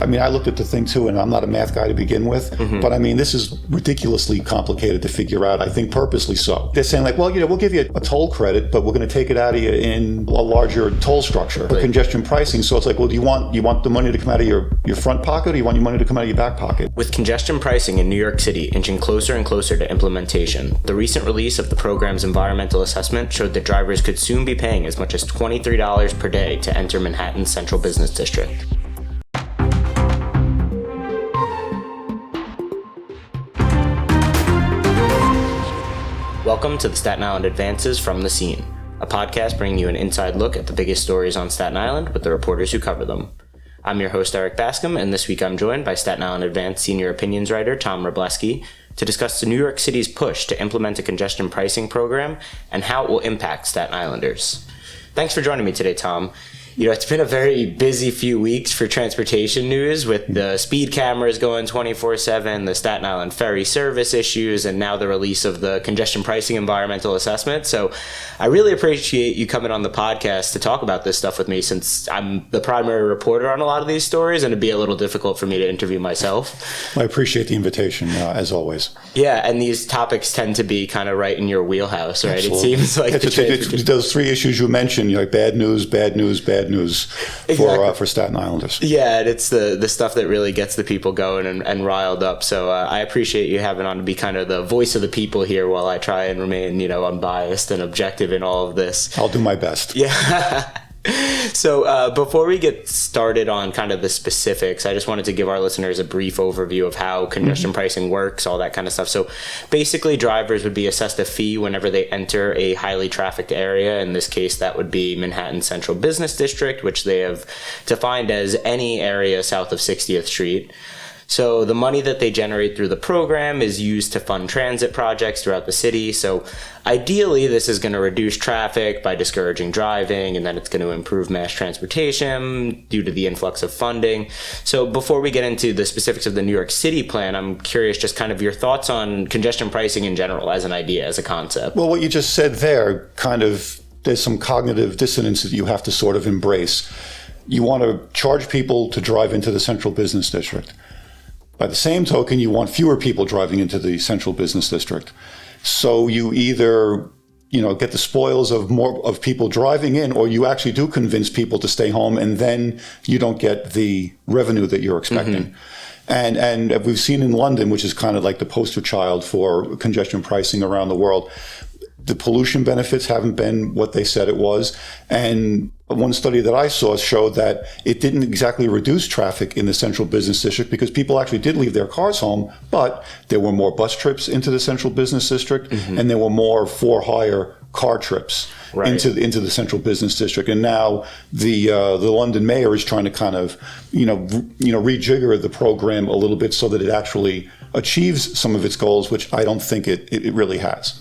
I mean, I looked at the thing too, and I'm not a math guy to begin with, but I mean, this is ridiculously complicated to figure out, I think purposely so. They're saying like, well, we'll give you a toll credit, but we're going to take it out of you in a larger toll structure for congestion pricing. So it's like, well, do you want the money to come out of your front pocket, or do you want your money to come out of your back pocket? With congestion pricing in New York City inching closer and closer to implementation, the recent release of the program's environmental assessment showed that drivers could soon be paying as much as $23 per day to enter Manhattan's central business district. Welcome to the Staten Island Advances from the Scene, a podcast bringing you an inside look at the biggest stories on Staten Island with the reporters who cover them. I'm your host, Erik Bascome, and this week I'm joined by Staten Island Advance senior opinions writer Tom Wrobleski to discuss New York City's push to implement a congestion pricing program and how it will impact Staten Islanders. Thanks for joining me today, Tom. It's been a very busy few weeks for transportation news with the speed cameras going 24/7, the Staten Island ferry service issues, and now the release of the congestion pricing environmental assessment. So I really appreciate you coming on the podcast to talk about this stuff with me, since I'm the primary reporter on a lot of these stories, and it'd be a little difficult for me to interview myself. I appreciate the invitation, as always. Yeah, and these topics tend to be kind of right in your wheelhouse, right? Absolutely. It seems like it's those three issues you mentioned, like bad news, bad news for Staten Islanders. Yeah, and it's the stuff that really gets the people going and riled up. So I appreciate you having on to be kind of the voice of the people here while I try and remain, unbiased and objective in all of this. I'll do my best. Yeah. So before we get started on kind of the specifics, I just wanted to give our listeners a brief overview of how congestion pricing works, all that kind of stuff. So basically, drivers would be assessed a fee whenever they enter a highly trafficked area. In this case, that would be Manhattan Central Business District, which they have defined as any area south of 60th Street. So the money that they generate through the program is used to fund transit projects throughout the city. So ideally, this is going to reduce traffic by discouraging driving, and then it's going to improve mass transportation due to the influx of funding. So before we get into the specifics of the New York City plan, I'm curious just kind of your thoughts on congestion pricing in general as an idea, as a concept. Well, what you just said there, there's some cognitive dissonance that you have to sort of embrace. You want to charge people to drive into the central business district. By the same token, you want fewer people driving into the central business district. So you either, get the spoils of more of people driving in, or you actually do convince people to stay home, and then you don't get the revenue that you're expecting. And we've seen in London, which is kind of like the poster child for congestion pricing around the world, the pollution benefits haven't been what they said it was. And one study that I saw showed that it didn't exactly reduce traffic in the central business district, because people actually did leave their cars home, but there were more bus trips into the central business district, and there were more for-hire car trips into the central business district. And now the London mayor is trying to kind of rejigger the program a little bit so that it actually achieves some of its goals, which I don't think it really has.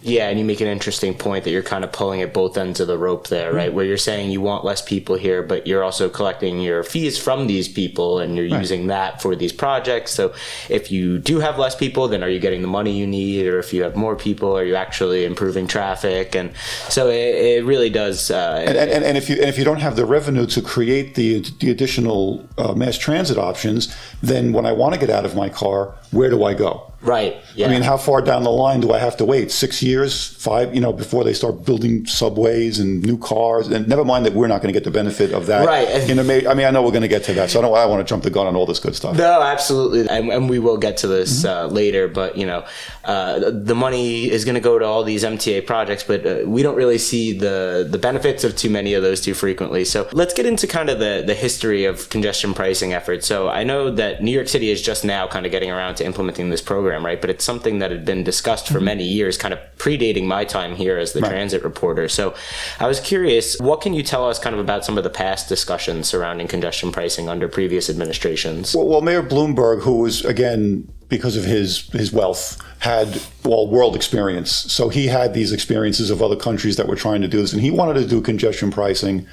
Yeah, and you make an interesting point that you're kind of pulling at both ends of the rope there, right? Where you're saying you want less people here, but you're also collecting your fees from these people, and you're using that for these projects. So if you do have less people, then are you getting the money you need? Or if you have more people, are you actually improving traffic? And so it really does. And if you don't have the revenue to create the additional mass transit options, then when I want to get out of my car, where do I go? Right. Yeah. I mean, how far down the line do I have to wait? 6 years, 5, before they start building subways and new cars? And never mind that we're not going to get the benefit of that. Right. I know we're going to get to that, so I want to jump the gun on all this good stuff. No, absolutely. And we will get to this later, but, the money is going to go to all these MTA projects, but we don't really see the benefits of too many of those too frequently. So let's get into kind of the history of congestion pricing efforts. So I know that New York City is just now kind of getting around to implementing this program, right? But it's something that had been discussed for many years, kind of predating my time here as the transit reporter. So I was curious, what can you tell us kind of about some of the past discussions surrounding congestion pricing under previous administrations? Well, Mayor Bloomberg, who was, again, because of his wealth, had world experience. So he had these experiences of other countries that were trying to do this, and he wanted to do congestion pricing.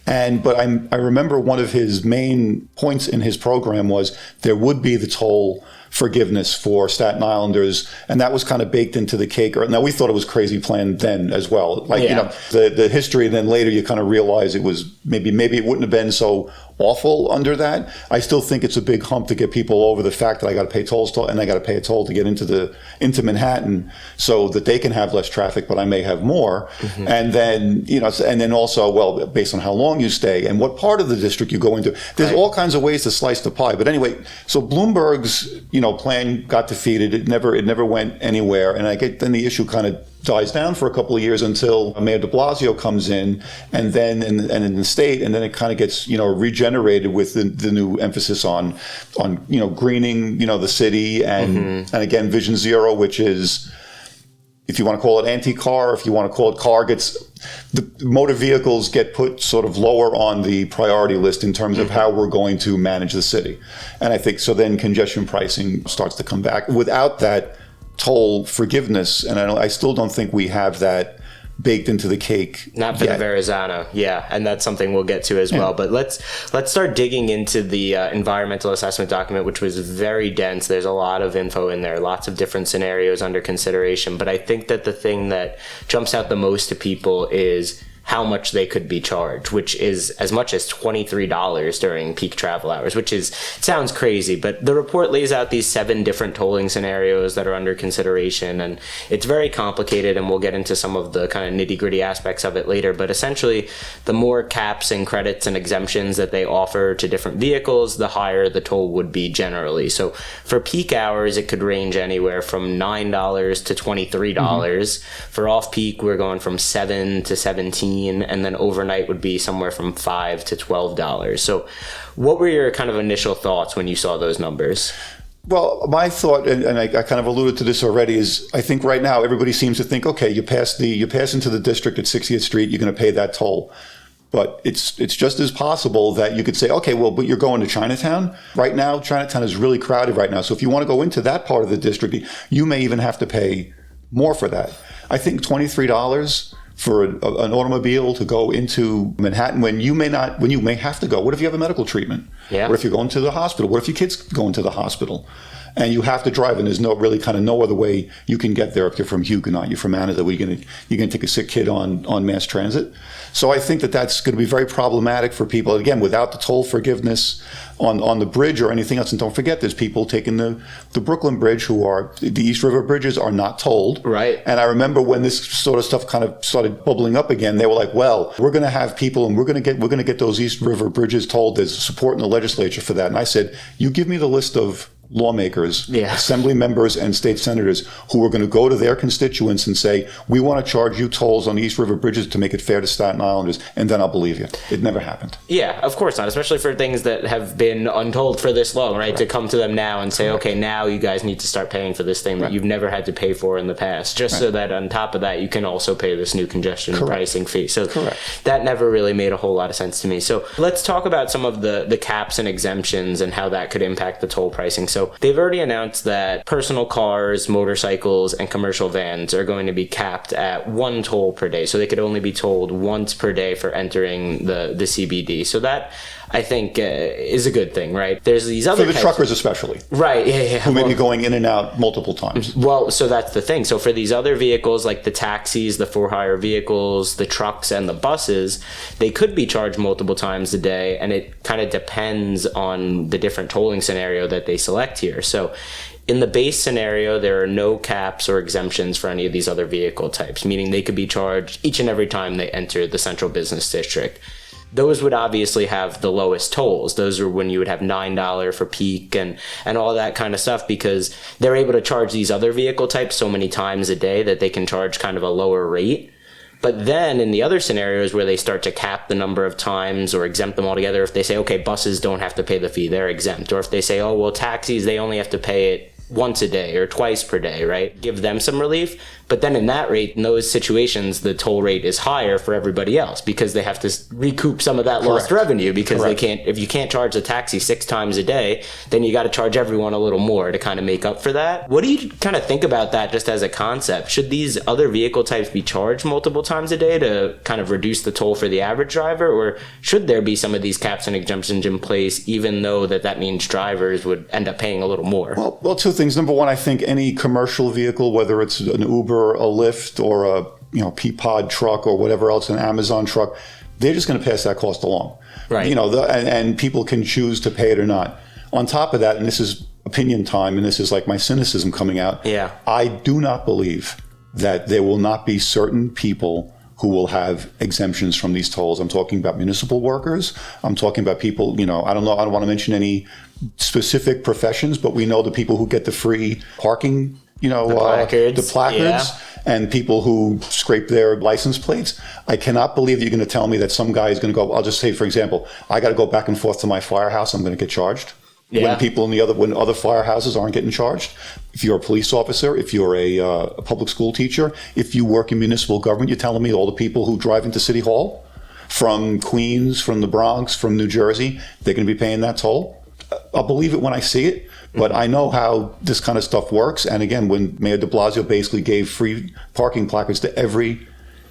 But I remember one of his main points in his program was there would be the toll forgiveness for Staten Islanders, and that was kind of baked into the cake. Now, we thought it was crazy plan then as well. The history, and then later you kind of realize it was maybe it wouldn't have been so awful under that. I still think it's a big hump to get people over the fact that I got to pay tolls and I got to pay a toll to get into Manhattan so that they can have less traffic, but I may have more. And then, and then also, well, based on how long you stay and what part of the district you go into, there's all kinds of ways to slice the pie. But anyway, so Bloomberg's, plan got defeated. It never went anywhere. And then the issue kind of dies down for a couple of years until Mayor de Blasio comes in, and then in the state, and then it kind of gets regenerated with the new emphasis on greening the city and again Vision Zero, which is, if you want to call it anti-car, if you want to call it car, the motor vehicles get put sort of lower on the priority list in terms of how we're going to manage the city. And I think so then congestion pricing starts to come back. Without that toll forgiveness, and I still don't think we have that baked into the cake. Not for the Verrazano, yeah, and that's something we'll get to as well. But let's start digging into the environmental assessment document, which was very dense. There's a lot of info in there, lots of different scenarios under consideration. But I think that the thing that jumps out the most to people is how much they could be charged, which is as much as $23 during peak travel hours, which sounds crazy, but the report lays out these 7 different tolling scenarios that are under consideration, and it's very complicated, and we'll get into some of the kind of nitty-gritty aspects of it later. But essentially, the more caps and credits and exemptions that they offer to different vehicles, the higher the toll would be generally. So for peak hours, it could range anywhere from $9 to $23. For off-peak, we're going from $7 to $17, and then overnight would be somewhere from $5 to $12. So what were your kind of initial thoughts when you saw those numbers? Well, my thought, and I kind of alluded to this already, is I think right now everybody seems to think, okay, you pass into the district at 60th Street, you're going to pay that toll. But it's just as possible that you could say, okay, well, but you're going to Chinatown. Right now, Chinatown is really crowded right now. So if you want to go into that part of the district, you may even have to pay more for that. I think $23 for an automobile to go into Manhattan when you may have to go. What if you have a medical treatment? Yeah. What if you're going to the hospital? What if your kid's going to the hospital? And you have to drive, and there's no other way you can get there if you're from Huguenot, you're from Anna, you're going to take a sick kid on mass transit. So I think that's going to be very problematic for people. Again, without the toll forgiveness on the bridge or anything else. And don't forget, there's people taking the Brooklyn Bridge the East River bridges are not tolled. Right. And I remember when this sort of stuff kind of started bubbling up again, they were like, well, we're going to have people and we're going to get those East River bridges tolled. There's support in the legislature for that. And I said, you give me the list of lawmakers, assembly members, and state senators who are going to go to their constituents and say, we want to charge you tolls on the East River bridges to make it fair to Staten Islanders, and then I'll believe you. It never happened. Yeah, of course not, especially for things that have been untold for this long, right? To come to them now and say, okay, now you guys need to start paying for this thing that you've never had to pay for in the past, just so that on top of that, you can also pay this new congestion pricing fee. So that never really made a whole lot of sense to me. So let's talk about some of the caps and exemptions and how that could impact the toll pricing. So they've already announced that personal cars, motorcycles, and commercial vans are going to be capped at 1 toll per day. So they could only be tolled once per day for entering the CBD. So that, I think, is a good thing, right? There's these other for the truckers especially. Right, yeah. Who may be going in and out multiple times. Well, so that's the thing. So for these other vehicles, like the taxis, the for-hire vehicles, the trucks, and the buses, they could be charged multiple times a day, and it kind of depends on the different tolling scenario that they select here. So in the base scenario, there are no caps or exemptions for any of these other vehicle types, meaning they could be charged each and every time they enter the central business district. Those would obviously have the lowest tolls. Those are when you would have $9 for peak and all that kind of stuff, because they're able to charge these other vehicle types so many times a day that they can charge kind of a lower rate. But then in the other scenarios where they start to cap the number of times or exempt them altogether, if they say, okay, buses don't have to pay the fee, they're exempt. Or if they say, oh, well, taxis, they only have to pay it once a day or twice per day, right? Give them some relief. But then in that rate, in those situations, the toll rate is higher for everybody else because they have to recoup some of that lost revenue, because they can't, if you can't charge the taxi 6 times a day, then you got to charge everyone a little more to kind of make up for that. What do you kind of think about that just as a concept? Should these other vehicle types be charged multiple times a day to kind of reduce the toll for the average driver? Or should there be some of these caps and exemptions in place, even though that means drivers would end up paying a little more? Well, 2 things. Number one, I think any commercial vehicle, whether it's an Uber, a Lyft, or a Peapod truck or whatever else, an Amazon truck, they're just going to pass that cost along. Right. And people can choose to pay it or not. On top of that, and this is opinion time, and this is like my cynicism coming out, I do not believe that there will not be certain people who will have exemptions from these tolls. I'm talking about municipal workers. I'm talking about people, I don't want to mention any specific professions, but we know the people who get the free parking, the placards, and people who scrape their license plates. I cannot believe that you're going to tell me that some guy is going to go, I'll just say, for example, I got to go back and forth to my firehouse, I'm going to get charged. When people when other firehouses aren't getting charged. If you're a police officer, if you're a public school teacher, if you work in municipal government, you're telling me all the people who drive into City Hall from Queens, from the Bronx, from New Jersey, they're going to be paying that toll? I'll believe it when I see it, but I know how this kind of stuff works. And again, when Mayor de Blasio basically gave free parking placards to every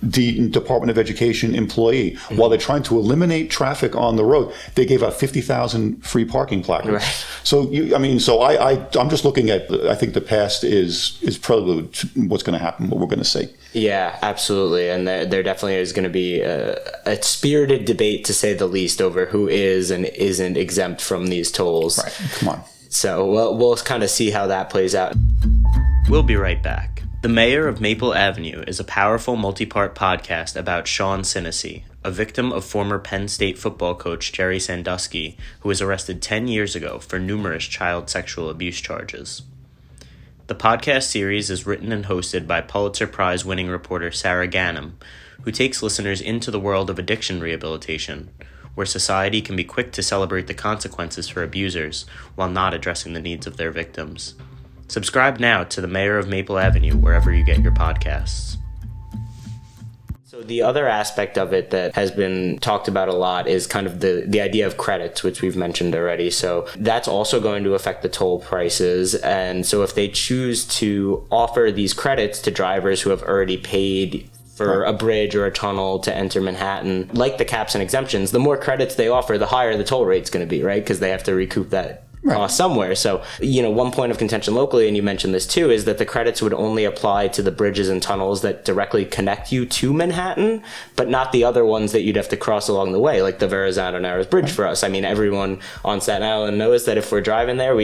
Department of Education employee, while they're trying to eliminate traffic on the road, they gave out 50,000 free parking placards. Right. So I'm just looking at, I think the past is probably what's going to happen, what we're going to see. Yeah, absolutely. And there definitely is going to be a spirited debate, to say the least, over who is and isn't exempt from these tolls. Right. Come on. So we'll kind of see how that plays out. We'll be right back. The Mayor of Maple Avenue is a powerful multi-part podcast about Sean Sinisi, a victim of former Penn State football coach Jerry Sandusky, who was arrested 10 years ago for numerous child sexual abuse charges. The podcast series is written and hosted by Pulitzer Prize-winning reporter Sarah Ganim, who takes listeners into the world of addiction rehabilitation, where society can be quick to celebrate the consequences for abusers while not addressing the needs of their victims. Subscribe now to The Mayor of Maple Avenue wherever you get your podcasts. So the other aspect of it that has been talked about a lot is kind of the idea of credits, which we've mentioned already. So that's also going to affect the toll prices. And so if they choose to offer these credits to drivers who have already paid for a bridge or a tunnel to enter Manhattan, like the caps and exemptions, the more credits they offer, the higher the toll rate's going to be, right? Because they have to recoup that cost somewhere. So, one point of contention locally, and you mentioned this too, is that the credits would only apply to the bridges and tunnels that directly connect you to Manhattan, but not the other ones that you'd have to cross along the way, like the Verrazano-Narrows Bridge for us. I mean, everyone on Staten Island knows that if we're driving there,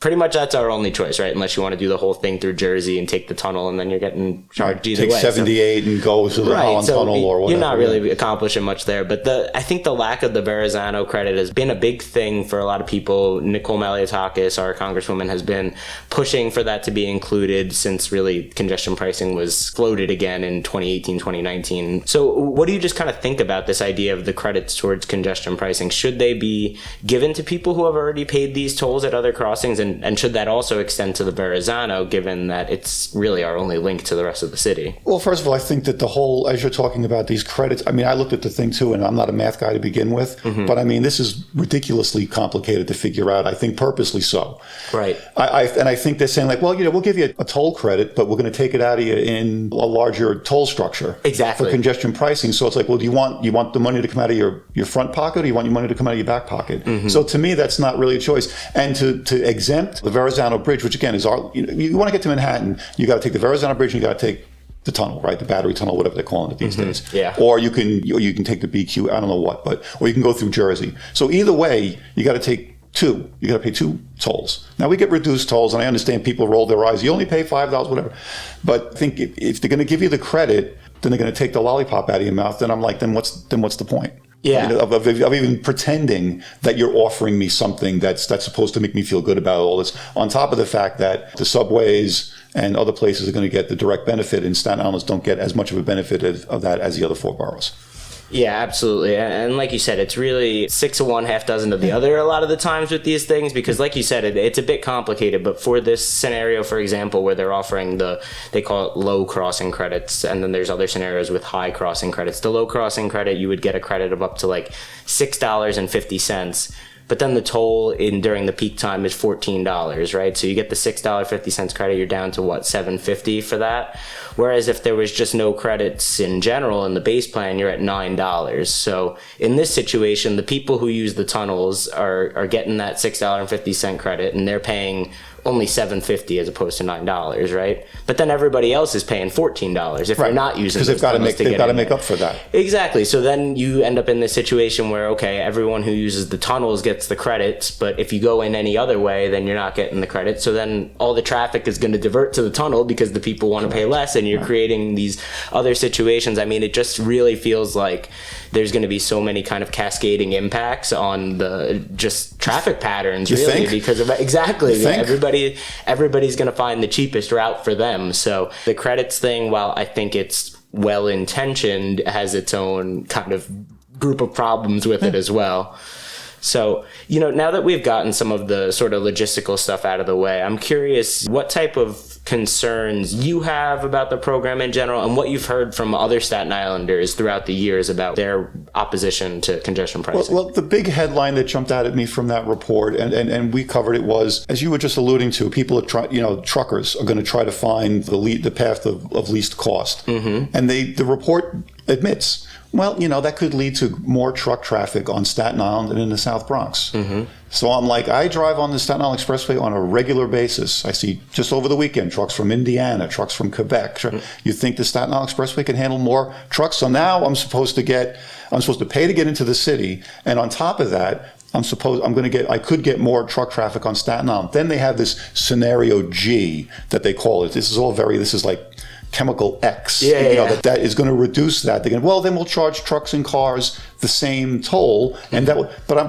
pretty much that's our only choice, right? Unless you want to do the whole thing through Jersey and take the tunnel, and then you're getting charged either way. Take 78 and go to the Holland Tunnel or whatever. You're not really accomplishing much there. But I think the lack of the Verrazano credit has been a big thing for a lot of people. Nicole Maliotakis, our congresswoman, has been pushing for that to be included since really congestion pricing was floated again in 2018, 2019. So what do you just kind of think about this idea of the credits towards congestion pricing? Should they be given to people who have already paid these tolls at other crossings? And should that also extend to the Verrazano, given that it's really our only link to the rest of the city? Well, first of all, I think that as you're talking about these credits, I mean, I looked at the thing too, and I'm not a math guy to begin with, but I mean, this is ridiculously complicated to figure out, I think purposely so. Right. And I think they're saying like, well, we'll give you a toll credit, but we're going to take it out of you in a larger toll structure. Exactly. For congestion pricing. So it's like, well, do you want the money to come out of your front pocket, or do you want your money to come out of your back pocket? So to me, that's not really a choice. And to exempt the Verrazano Bridge, which again is you want to get to Manhattan, you got to take the Verrazano Bridge, and you got to take the tunnel, right? The battery tunnel, whatever they're calling it these days. Yeah. Or you can take the BQ, I don't know what, or you can go through Jersey. So either way, you got to take two. You got to pay two tolls. Now we get reduced tolls, and I understand people roll their eyes. You only pay $5, whatever. But I think if they're going to give you the credit, then they're going to take the lollipop out of your mouth. Then I'm like, then what's the point? Yeah. Of even pretending that you're offering me something that's supposed to make me feel good about all this, on top of the fact that the subways and other places are going to get the direct benefit, and Staten Islanders don't get as much of a benefit of that as the other four boroughs. Yeah, absolutely. And like you said, it's really 6 of one, half dozen of the other a lot of the times with these things, because like you said, it's a bit complicated. But for this scenario, for example, where they're offering they call it low crossing credits, and then there's other scenarios with high crossing credits. The low crossing credit, you would get a credit of up to like $6.50. But then the toll during the peak time is $14, right? So you get the $6.50 credit, you're down to what, $7.50 for that? Whereas if there was just no credits in general in the base plan, you're at $9. So in this situation, the people who use the tunnels are getting that $6.50 credit, and they're paying only $7.50 as opposed to $9, right? But then everybody else is paying $14 if they're not using, because they've got to make up for that. Exactly. So then you end up in this situation where, okay, everyone who uses the tunnels gets the credits, but if you go in any other way, then you're not getting the credit. So then all the traffic is going to divert to the tunnel because the people want to pay less, and you're creating these other situations. I mean, it just really feels like there's going to be so many kind of cascading impacts on the just traffic patterns, because of everybody's going to find the cheapest route for them. So the credits thing, while I think it's well intentioned, has its own kind of group of problems with it as well. So, now that we've gotten some of the sort of logistical stuff out of the way, I'm curious what type of concerns you have about the program in general, and what you've heard from other Staten Islanders throughout the years about their opposition to congestion pricing. Well, the big headline that jumped out at me from that report, and we covered it, was, as you were just alluding to, people are truckers are going to try to find the path of least cost. Mm-hmm. And the report admits, well, that could lead to more truck traffic on Staten Island and in the South Bronx. Mm-hmm. So I'm like, I drive on the Staten Island Expressway on a regular basis. I see just over the weekend trucks from Indiana, trucks from Quebec. Mm-hmm. You think the Staten Island Expressway can handle more trucks? So now I'm supposed to pay to get into the city, and on top of that, I could get more truck traffic on Staten Island. Then they have this scenario G that they call it. This is like chemical X, that is going to reduce that. They're going, then we'll charge trucks and cars the same toll. And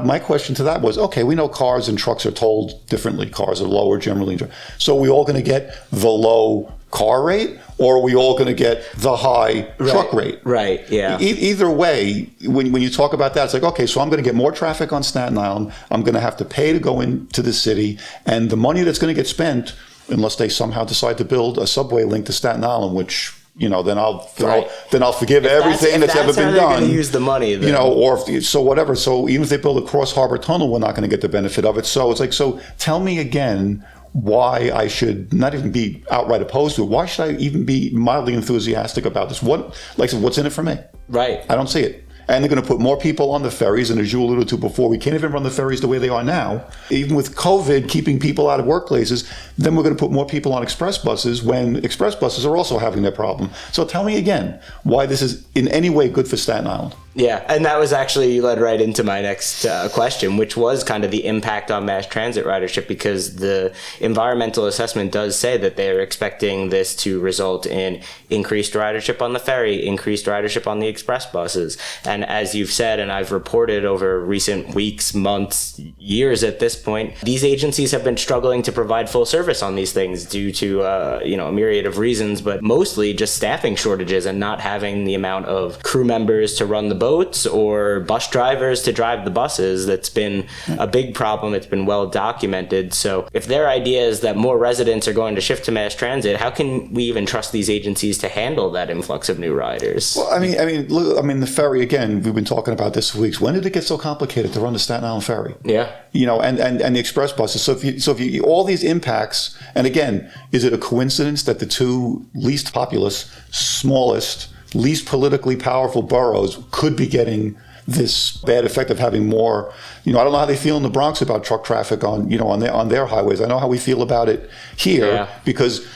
my question to that was, okay, we know cars and trucks are tolled differently. Cars are lower generally. So are we all going to get the low car rate, or are we all going to get the high truck rate? Right, yeah. Either way, when you talk about that, it's like, okay, so I'm going to get more traffic on Staten Island. I'm going to have to pay to go into the city. And the money that's going to get spent, unless they somehow decide to build a subway link to Staten Island, which, then I'll forgive everything that's ever been done. Going to use the money, then. Whatever. So even if they build a cross harbor tunnel, we're not going to get the benefit of it. So it's like, so tell me again why I should not even be outright opposed to it. Why should I even be mildly enthusiastic about this? What's in it for me? Right. I don't see it. And they're going to put more people on the ferries. And as you alluded to before, we can't even run the ferries the way they are now. Even with COVID keeping people out of workplaces, then we're going to put more people on express buses when express buses are also having their problem. So tell me again why this is in any way good for Staten Island. Yeah, and that was actually led right into my next question, which was kind of the impact on mass transit ridership, because the environmental assessment does say that they're expecting this to result in increased ridership on the ferry, increased ridership on the express buses. And as you've said, and I've reported over recent weeks, months, years at this point, these agencies have been struggling to provide full service on these things due to a myriad of reasons, but mostly just staffing shortages and not having the amount of crew members to run the boats or bus drivers to drive the buses. That's been a big problem. It's been well documented. So if their idea is that more residents are going to shift to mass transit, how can we even trust these agencies to handle that influx of new riders? Well, I mean, the ferry, again, we've been talking about this for weeks. When did it get so complicated to run the Staten Island ferry? Yeah. And the express buses. So if you all these impacts, and again, is it a coincidence that the two least populous, smallest, least politically powerful boroughs could be getting this bad effect of having more? I don't know how they feel in the Bronx about truck traffic on their highways. I know how we feel about it here, because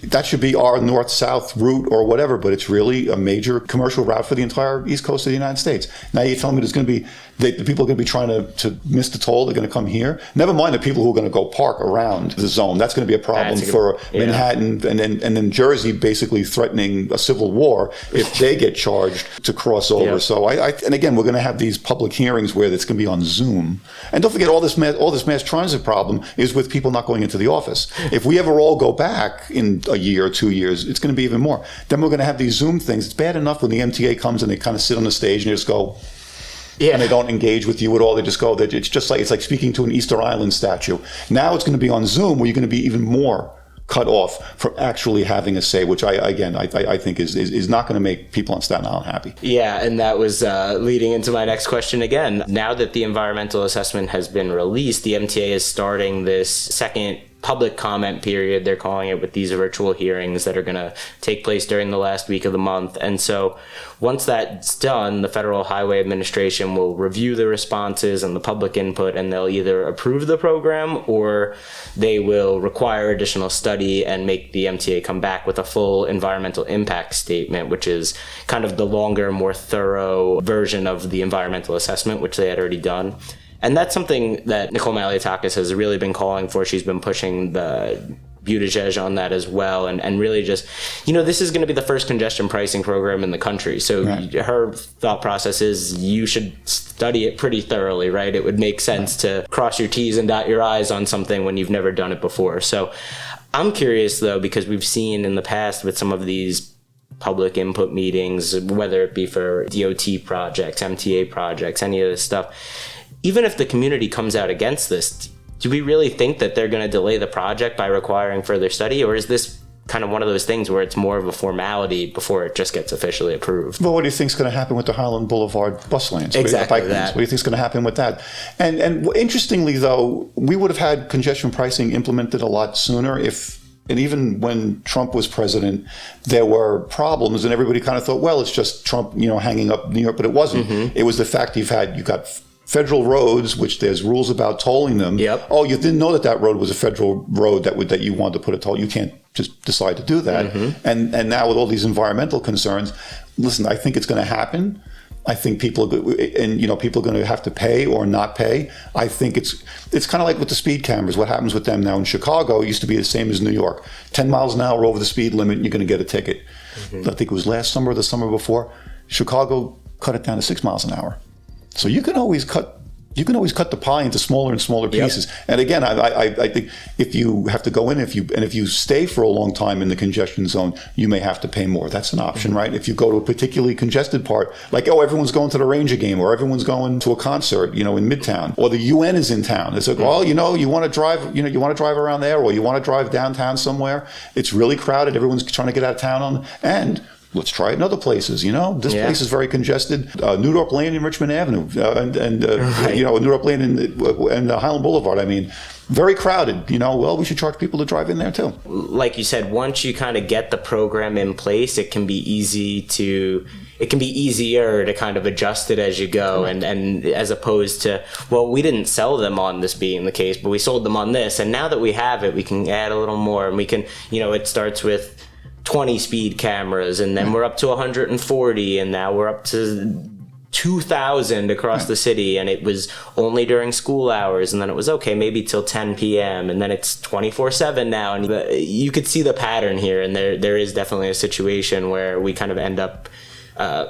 that should be our north-south route or whatever, but it's really a major commercial route for the entire east coast of the United States. Now you're telling me there's going to be, the people are going to be trying to miss the toll, they're going to come here? Never mind the people who are going to go park around the zone. That's going to be a problem for Manhattan and then Jersey basically threatening a civil war if they get charged to cross over. Yeah. So and again, we're going to have these public hearings where it's going to be on Zoom. And don't forget, all this mass transit problem is with people not going into the office. If we ever all go back in a year or 2 years, it's going to be even more. Then we're going to have these Zoom things. It's bad enough when the MTA comes and they kind of sit on the stage and they just go, and they don't engage with you at all. They just go, it's like speaking to an Easter Island statue. Now it's going to be on Zoom where you're going to be even more cut off from actually having a say, which I think is not going to make people on Staten Island happy. Yeah, and that was leading into my next question again. Now that the environmental assessment has been released, the MTA is starting this second public comment period, they're calling it, with these virtual hearings that are going to take place during the last week of the month. And so once that's done, the Federal Highway Administration will review the responses and the public input, and they'll either approve the program or they will require additional study and make the MTA come back with a full environmental impact statement, which is kind of the longer, more thorough version of the environmental assessment, which they had already done. And that's something that Nicole Malliotakis has really been calling for. She's been pushing the Buttigieg on that as well. And really just, this is going to be the first congestion pricing program in the country. So her thought process is you should study it pretty thoroughly, right? It would make sense to cross your T's and dot your I's on something when you've never done it before. So I'm curious, though, because we've seen in the past with some of these public input meetings, whether it be for DOT projects, MTA projects, any of this stuff, even if the community comes out against this, do we really think that they're going to delay the project by requiring further study? Or is this kind of one of those things where it's more of a formality before it just gets officially approved? Well, what do you think is going to happen with the Highland Boulevard bus lanes? Exactly What do you think is going to happen with that? And interestingly, though, we would have had congestion pricing implemented a lot sooner and even when Trump was president, there were problems, and everybody kind of thought, well, it's just Trump, hanging up New York, but it wasn't. Mm-hmm. It was the fact you got federal roads, which there's rules about tolling them. Yep. Oh, you didn't know that road was a federal road that you wanted to put a toll. You can't just decide to do that. Mm-hmm. And now with all these environmental concerns, listen, I think it's going to happen. I think people are going to have to pay or not pay. I think it's kind of like with the speed cameras. What happens with them now in Chicago used to be the same as New York. 10 miles an hour over the speed limit, and you're going to get a ticket. Mm-hmm. I think it was last summer or the summer before. Chicago cut it down to 6 miles an hour. So you can always cut the pie into smaller and smaller pieces. Yep. And again, I think if you have to go in, if you stay for a long time in the congestion zone, you may have to pay more. That's an option, right? If you go to a particularly congested part, like everyone's going to the Ranger game, or everyone's going to a concert, in Midtown, or the UN is in town. It's like, well, you want to drive around there, or you want to drive downtown somewhere. It's really crowded. Everyone's trying to get out of town and let's try it in other places. This place is very congested. New York Lane and Richmond Avenue, and New York Lane and Highland Boulevard. I mean, very crowded. Well, we should charge people to drive in there too. Like you said, once you kind of get the program in place, it can be easier to kind of adjust it as you go. Correct. And as opposed to, well, we didn't sell them on this being the case, but we sold them on this, and now that we have it, we can add a little more, and we can, it starts with 20 speed cameras, and then we're up to 140, and now we're up to 2,000 across the city, and it was only during school hours, and then it was okay maybe till 10 p.m., and then it's 24/7 now, and you could see the pattern here, and there is definitely a situation where we kind of end up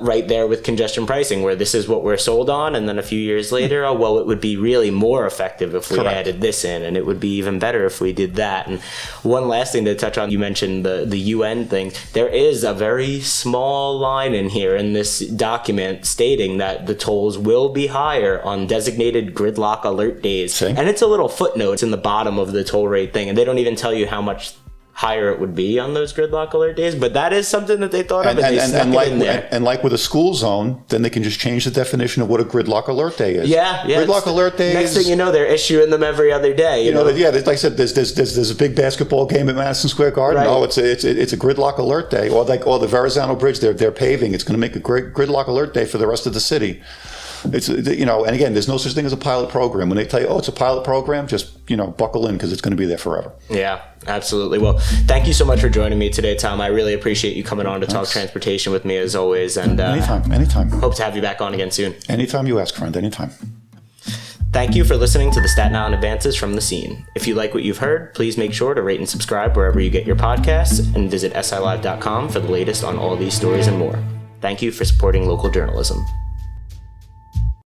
right there with congestion pricing, where this is what we're sold on, and then a few years later, it would be really more effective if we Correct. added this in, and it would be even better if we did that. And one last thing to touch on, you mentioned the UN thing. There is a very small line in here in this document stating that the tolls will be higher on designated gridlock alert days. See? And it's a little footnote. It's in the bottom of the toll rate thing, and they don't even tell you how much higher it would be on those gridlock alert days, but that is something that they thought of, and they snuck it in there. And like with a school zone, then they can just change the definition of what a gridlock alert day is. Yeah. Gridlock alert day. Next thing you know, they're issuing them every other day. You know? Like I said, there's a big basketball game at Madison Square Garden. Right. Oh, it's a gridlock alert day, or the Verrazano Bridge. They're paving. It's going to make a great gridlock alert day for the rest of the city. It's and again, there's no such thing as a pilot program. When they tell you, oh, it's a pilot program, just buckle in, because it's going to be there forever. Yeah, absolutely. Well, thank you so much for joining me today, Tom. I really appreciate you coming on to talk transportation with me, as always. And anytime. Hope to have you back on again soon. Anytime you ask, friend. Anytime. Thank you for listening to the Staten Island Advances from the Scene. If you like what you've heard, please make sure to rate and subscribe wherever you get your podcasts, and visit silive.com for the latest on all these stories and more. Thank you for supporting local journalism.